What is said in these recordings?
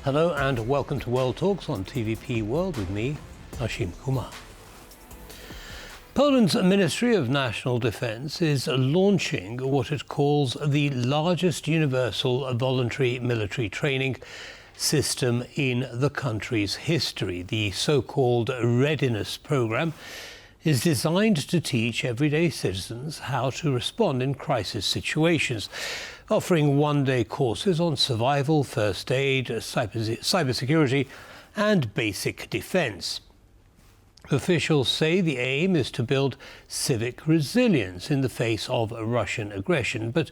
Hello and welcome to World Talks on TVP World with me, Ashim Kumar. Poland's Ministry of National Defense is launching what it calls the largest universal voluntary military training system in the country's history. The so-called Readiness Programme is designed to teach everyday citizens how to respond in crisis situations, offering one-day courses on survival, first aid, cybersecurity and basic defence. Officials say the aim is to build civic resilience in the face of Russian aggression, but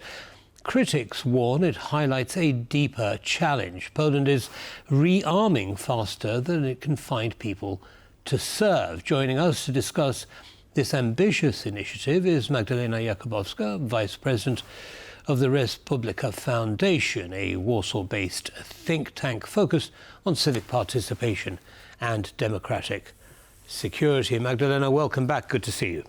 critics warn it highlights a deeper challenge. Poland is rearming faster than it can find people to serve. Joining us to discuss this ambitious initiative is Magdalena Jakubowska, Vice President of the Respublika Foundation, a Warsaw-based think tank focused on civic participation and democratic security. Magdalena, welcome back. Good to see you.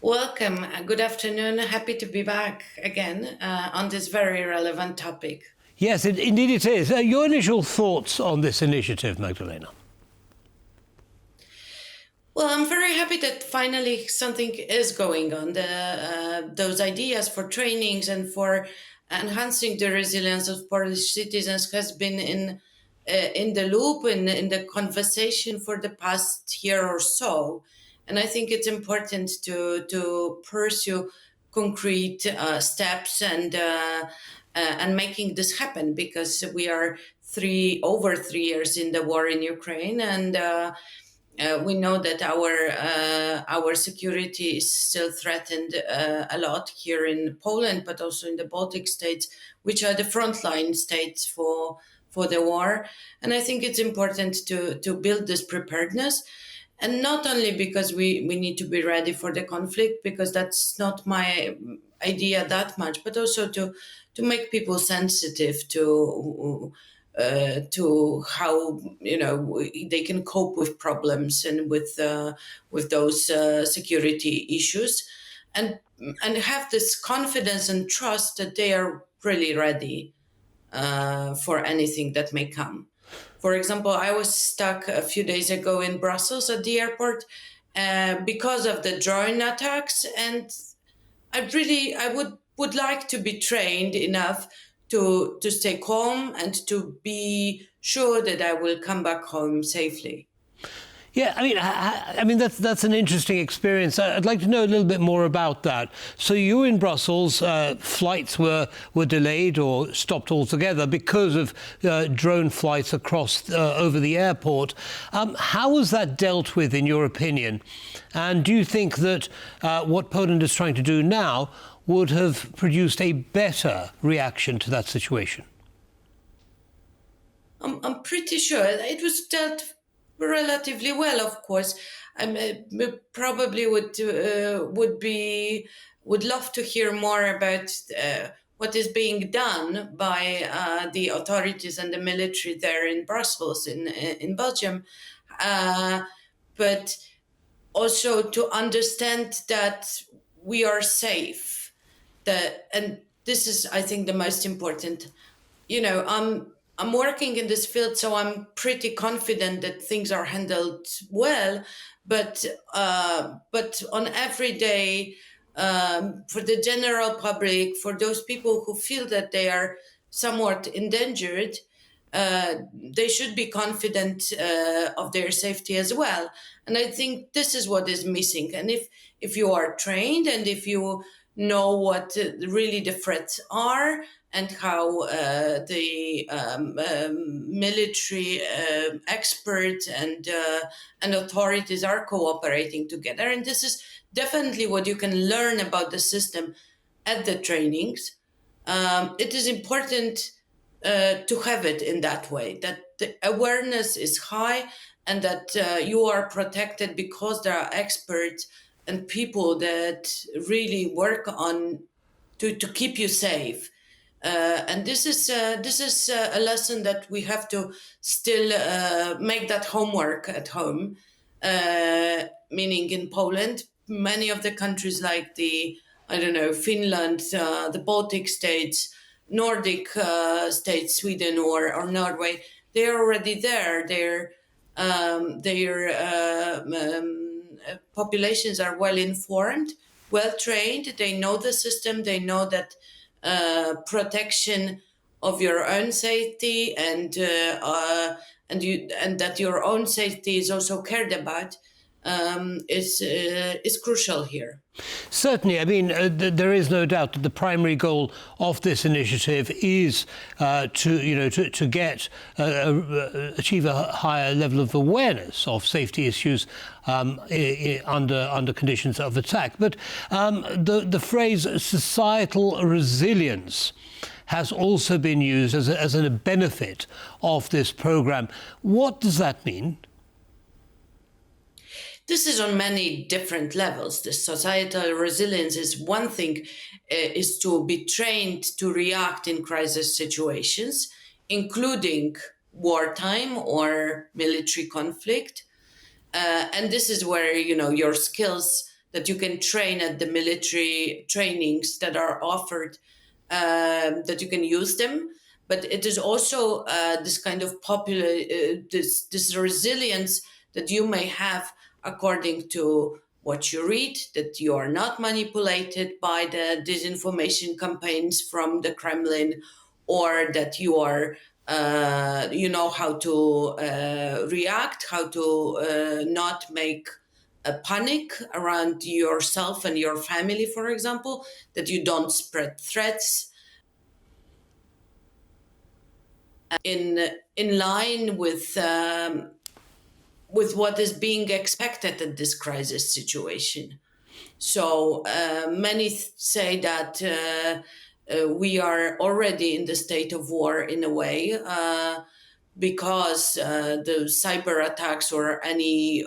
Welcome. Good afternoon. Happy to be back again on this very relevant topic. Yes, indeed it is. Your initial thoughts on this initiative, Magdalena? Well, I'm very happy that finally something is going on. Those ideas for trainings and for enhancing the resilience of Polish citizens has been in the loop, in the conversation for the past year or so. And I think it's important to pursue concrete steps and making this happen, because we are over 3 years in the war in Ukraine, and we know that our security is still threatened a lot here in Poland, but also in the Baltic states, which are the frontline states for the war. And I think it's important to build this preparedness, and not only because we need to be ready for the conflict, because that's not my idea that much, but also to make people sensitive to how they can cope with problems and with those security issues, and have this confidence and trust that they are really ready for anything that may come. For example, I was stuck a few days ago in Brussels at the airport because of the drone attacks, and I would like to be trained enough to stay calm and to be sure that I will come back home safely. Yeah, I mean that's an interesting experience. I'd like to know a little bit more about that. So you were in Brussels, flights were delayed or stopped altogether because of drone flights across over the airport. How was that dealt with, in your opinion? And do you think that what Poland is trying to do now would have produced a better reaction to that situation? I'm pretty sure it was dealt relatively well. Of course, I probably would love to hear more about what is being done by the authorities and the military there in Brussels, in Belgium, but also to understand that we are safe. And this is, I think, the most important. I'm working in this field, so I'm pretty confident that things are handled well. But on every day, for the general public, for those people who feel that they are somewhat endangered, they should be confident of their safety as well. And I think this is what is missing. And if you are trained, and if you know what really the threats are, and how the military experts and authorities are cooperating together. And this is definitely what you can learn about the system at the trainings. It is important to have it in that way, that the awareness is high, and that you are protected because there are experts and people that really work on to keep you safe. And this is a lesson that we have to still make that homework at home. Meaning in Poland, many of the countries like Finland, the Baltic states, Nordic states, Sweden or Norway, they're already there. Their populations are well informed, well trained. They know the system. They know that protection of your own safety and that your own safety is also cared about is crucial here. Certainly, I mean, there is no doubt that the primary goal of this initiative is to get achieve a higher level of awareness of safety issues under conditions of attack. But the phrase societal resilience has also been used as a benefit of this program. What does that mean? This is on many different levels. The societal resilience is one thing, is to be trained to react in crisis situations, including wartime or military conflict. And this is where, your skills that you can train at the military trainings that are offered, that you can use them. But it is also this kind of this resilience that you may have according to what you read, that you are not manipulated by the disinformation campaigns from the Kremlin, or that you are, you know how to react, how to not make a panic around yourself and your family, for example, that you don't spread threats in line with what is being expected in this crisis situation. So many say that we are already in the state of war in a way, because the cyber attacks or any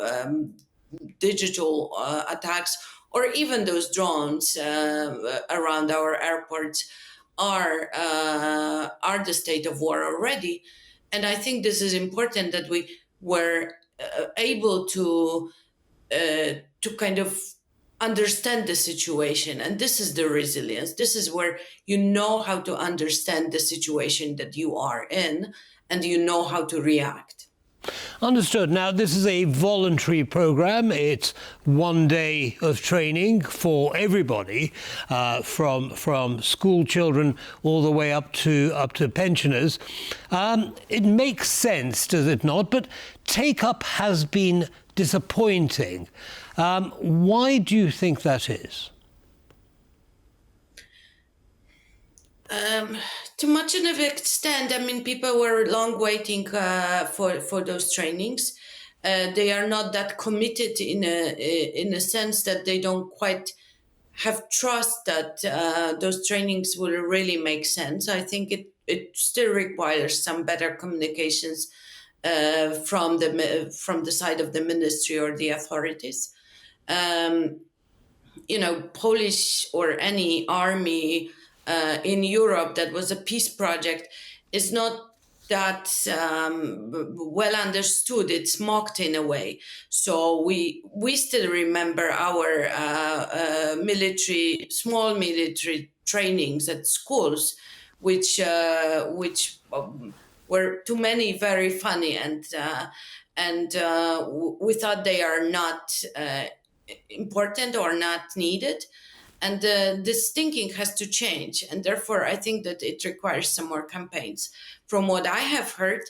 digital attacks, or even those drones around our airports are the state of war already. And I think this is important that we were able to kind of understand the situation. And this is the resilience. This is where you know how to understand the situation that you are in, and you know how to react. Understood. Now, this is a voluntary program. It's 1 day of training for everybody, from school children all the way up to pensioners. It makes sense, does it not? But take-up has been disappointing. Why do you think that is? To much of an extent, I mean, people were long waiting for those trainings. They are not that committed in a sense that they don't quite have trust that those trainings will really make sense. I think it still requires some better communications from the side of the ministry or the authorities. Polish or any army in Europe that was a peace project is not that well understood. It's mocked in a way. So we still remember our small military trainings at schools, which were to many very funny, and we thought they are not important or not needed. And this thinking has to change. And therefore, I think that it requires some more campaigns. From what I have heard,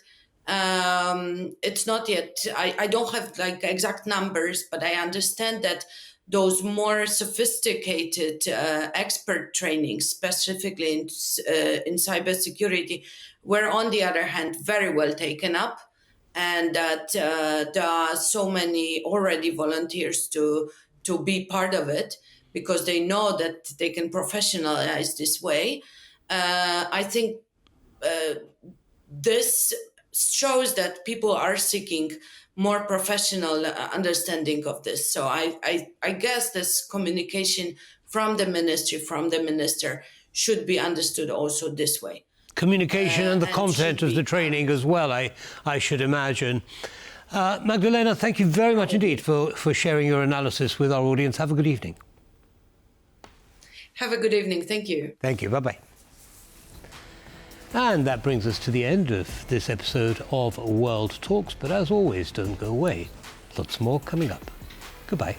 it's not yet, I don't have like exact numbers, but I understand that those more sophisticated expert trainings, specifically in cybersecurity, were on the other hand very well taken up. And that there are so many already volunteers to be part of it, because they know that they can professionalize this way. I think this shows that people are seeking more professional understanding of this. So I guess this communication from the ministry, from the minister, should be understood also this way. Communication and the content of the training as well, I should imagine. Magdalena, thank you very much indeed for sharing your analysis with our audience. Have a good evening. Have a good evening. Thank you. Thank you. Bye-bye. And that brings us to the end of this episode of World Talks. But as always, don't go away. Lots more coming up. Goodbye.